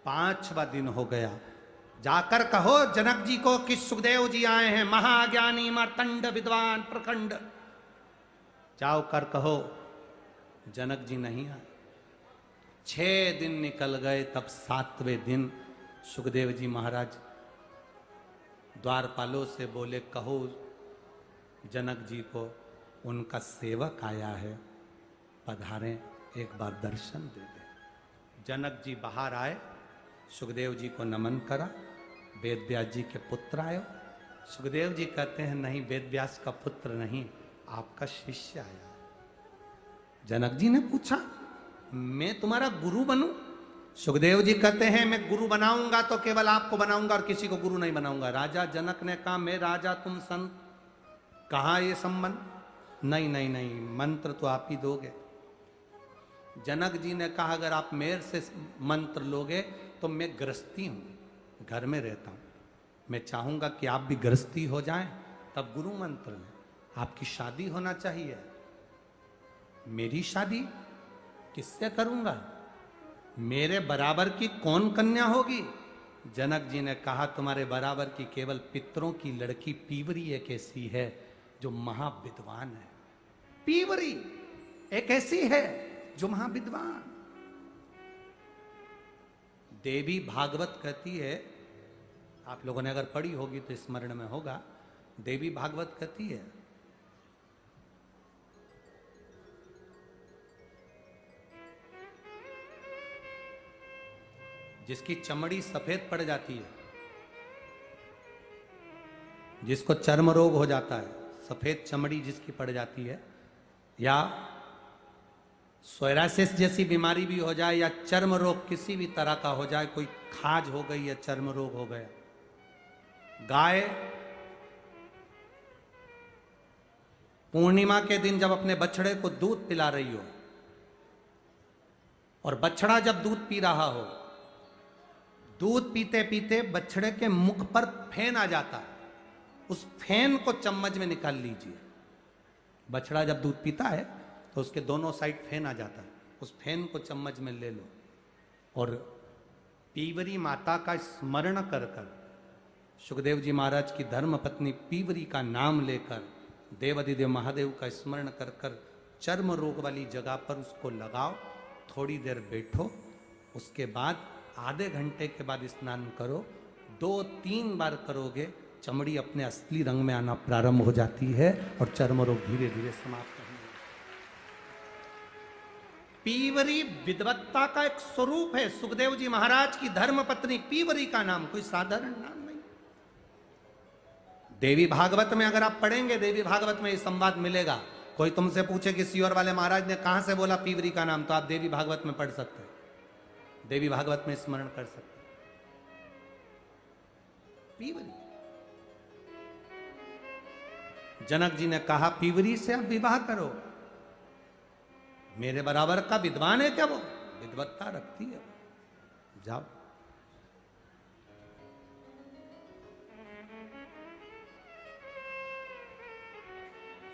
5वां दिन हो गया। जाकर कहो जनक जी को कि सुखदेव जी आए हैं, महाज्ञानी मार्तंड विद्वान प्रखंड। जाओ कर कहो जनक जी नहीं आए। 6 दिन निकल गए, तब 7वें दिन सुखदेव जी महाराज द्वारपालों से बोले, कहो जनक जी को उनका सेवक आया है, पधारें, एक बार दर्शन दे दे। जनक जी बाहर आए, सुखदेव जी को नमन करा। वेद व्यास जी के पुत्र आयो। सुखदेव जी कहते हैं, नहीं, वेद व्यास का पुत्र नहीं, आपका शिष्य आया। जनक जी ने पूछा, मैं तुम्हारा गुरु बनूं? सुखदेव जी कहते हैं, मैं गुरु बनाऊंगा तो केवल आपको बनाऊंगा और किसी को गुरु नहीं बनाऊंगा। राजा जनक ने कहा, मैं राजा तुम संत, कहा ये संबंध? नहीं नहीं नहीं, मंत्र तो आप ही दोगे। जनक जी ने कहा, अगर आप मेरे से मंत्र लोगे तो मैं गृहस्थी हूं, घर में रहता हूं, मैं चाहूंगा कि आप भी गृहस्थी हो जाएं, तब गुरु मंत्र लें। आपकी शादी होना चाहिए। मेरी शादी किससे करूंगा? मेरे बराबर की कौन कन्या होगी? जनक जी ने कहा, तुम्हारे बराबर की केवल पितरों की लड़की पीवरी एक ऐसी है जो महाविद्वान है। पीवरी एक ऐसी है जो महाविद्वान। देवी भागवत कहती है, आप लोगों ने अगर पढ़ी होगी तो स्मरण में होगा, देवी भागवत कहती है, जिसकी चमड़ी सफेद पड़ जाती है, जिसको चर्म रोग हो जाता है, सफेद चमड़ी जिसकी पड़ जाती है, या सोरासिस जैसी बीमारी भी हो जाए, या चर्म रोग किसी भी तरह का हो जाए, कोई खाज हो गई या चर्म रोग हो गया, गाय पूर्णिमा के दिन जब अपने बछड़े को दूध पिला रही हो और बछड़ा जब दूध पी रहा हो, दूध पीते पीते बछड़े के मुख पर फेन आ जाता है, उस फेन को चम्मच में निकाल लीजिए। बछड़ा जब दूध पीता है तो उसके दोनों साइड फेन आ जाता है, उस फेन को चम्मच में ले लो और पीवरी माता का स्मरण कर कर, सुखदेव जी महाराज की धर्म पत्नी पीवरी का नाम लेकर, देवाधिदेव महादेव का स्मरण कर कर चर्म रोग वाली जगह पर उसको लगाओ, थोड़ी देर बैठो, उसके बाद आधे घंटे के बाद स्नान करो। 2-3 बार करोगे, चमड़ी अपने असली रंग में आना प्रारंभ हो जाती है और चर्म रोग धीरे धीरे समाप्त होंगे। पीवरी विद्वत्ता का एक स्वरूप है। सुखदेव जी महाराज की धर्म पत्नी पीवरी का नाम कोई साधारण नाम नहीं। देवी भागवत में अगर आप पढ़ेंगे, देवी भागवत में ये संवाद मिलेगा। कोई तुमसे पूछे कि सियोर वाले महाराज ने कहां से बोला पीवरी का नाम, तो आप देवी भागवत में पढ़ सकते हैं, देवी भागवत में स्मरण कर सकते हैं। पीवरी, जनक जी ने कहा, पीवरी से आप विवाह करो, मेरे बराबर का विद्वान है क्या वो? विद्वत्ता रखती है, जाओ।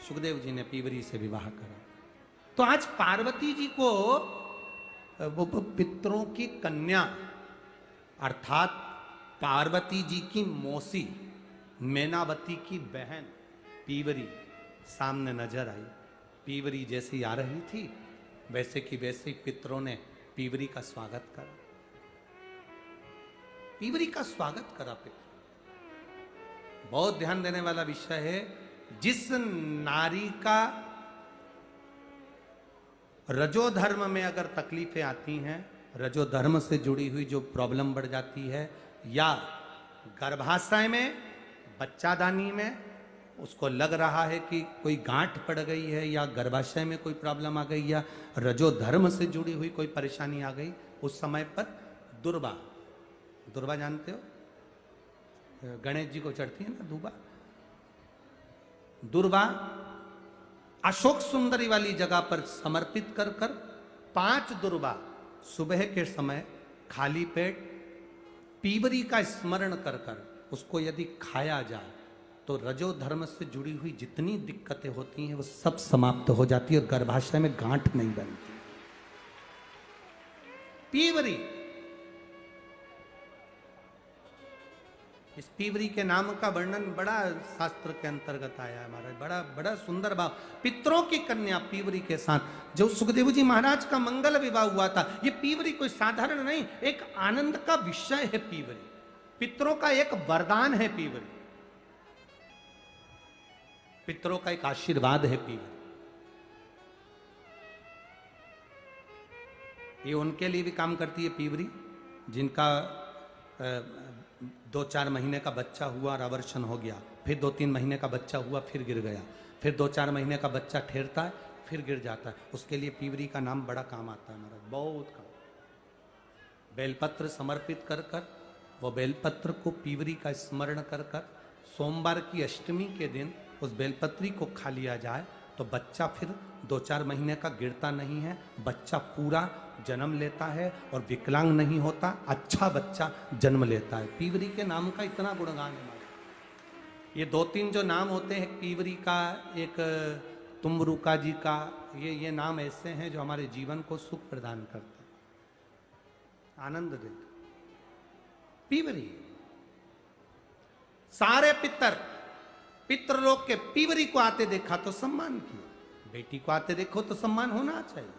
सुखदेव जी ने पीवरी से विवाह करा। तो आज पार्वती जी को वो पितरों की कन्या अर्थात पार्वती जी की मौसी मैनावती की बहन पीवरी सामने नजर आई। पीवरी जैसी आ रही थी, वैसे की वैसे ही पितरों ने पीवरी का स्वागत करा। पीवरी का स्वागत करा पितर। बहुत ध्यान देने वाला विषय है। जिस नारी का रजोधर्म में अगर तकलीफें आती हैं, रजोधर्म से जुड़ी हुई जो प्रॉब्लम बढ़ जाती है, या गर्भाशय में, बच्चादानी में उसको लग रहा है कि कोई गांठ पड़ गई है, या गर्भाशय में कोई प्रॉब्लम आ गई, या रजोधर्म से जुड़ी हुई कोई परेशानी आ गई, उस समय पर दुर्वा, दुर्वा जानते हो, गणेश जी को चढ़ती है ना दुर्वा, दुर्वा अशोक सुंदरी वाली जगह पर समर्पित कर कर 5 दुर्वा सुबह के समय खाली पेट पीवरी का स्मरण कर कर उसको यदि खाया जाए तो रजो धर्म से जुड़ी हुई जितनी दिक्कतें होती हैं वो सब समाप्त हो जाती है और गर्भाशय में गांठ नहीं बनती। पीवरी इस पीवरी के नाम का वर्णन बड़ा शास्त्र के अंतर्गत आया है महाराज, बड़ा बड़ा सुंदर भाव। पितरों की कन्या पीवरी के साथ जो सुखदेव जी महाराज का मंगल विवाह हुआ था, ये पीवरी कोई साधारण नहीं, एक आनंद का विषय है पीवरी, पितरों का एक वरदान है पीवरी, पितरों का एक आशीर्वाद है पीवरी। ये उनके लिए भी काम करती है पीवरी जिनका 2-4 महीने का बच्चा हुआ और अवर्षण हो गया, फिर 2-3 महीने का बच्चा हुआ फिर गिर गया, फिर 2-4 महीने का बच्चा ठहरता है फिर गिर जाता है, उसके लिए पीवरी का नाम बड़ा काम आता है महाराज, बहुत काम। बेलपत्र समर्पित कर कर, वो बेलपत्र को पीवरी का स्मरण कर कर, सोमवार की अष्टमी के दिन उस बेलपत्री को खा लिया जाए तो बच्चा फिर 2-4 महीने का गिरता नहीं है, बच्चा पूरा जन्म लेता है और विकलांग नहीं होता, अच्छा बच्चा जन्म लेता है। पीवरी के नाम का इतना गुणगान है। ये 2-3 जो नाम होते हैं पीवरी का, एक तुमरुका जी का, ये नाम ऐसे हैं जो हमारे जीवन को सुख प्रदान करते हैं, आनंद देते। पीवरी सारे पितृलोक के पीवरी को आते देखा तो सम्मान किया, बेटी को आते देखो तो सम्मान होना चाहिए।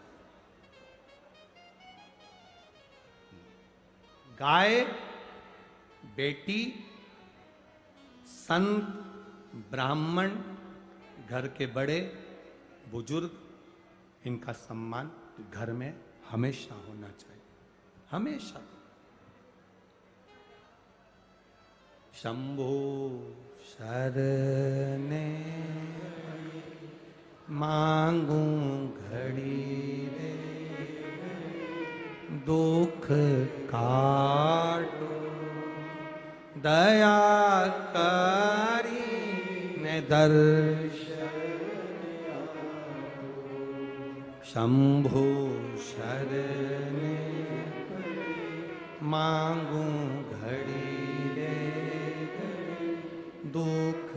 गाय, बेटी, संत, ब्राह्मण, घर के बड़े बुजुर्ग, इनका सम्मान घर में हमेशा होना चाहिए, हमेशा। शंभो शरणे मांगू घड़ी रे, दुख काटो दया करी ने दर्शन। शंभो शरणे मांगू घड़ी रे, दुख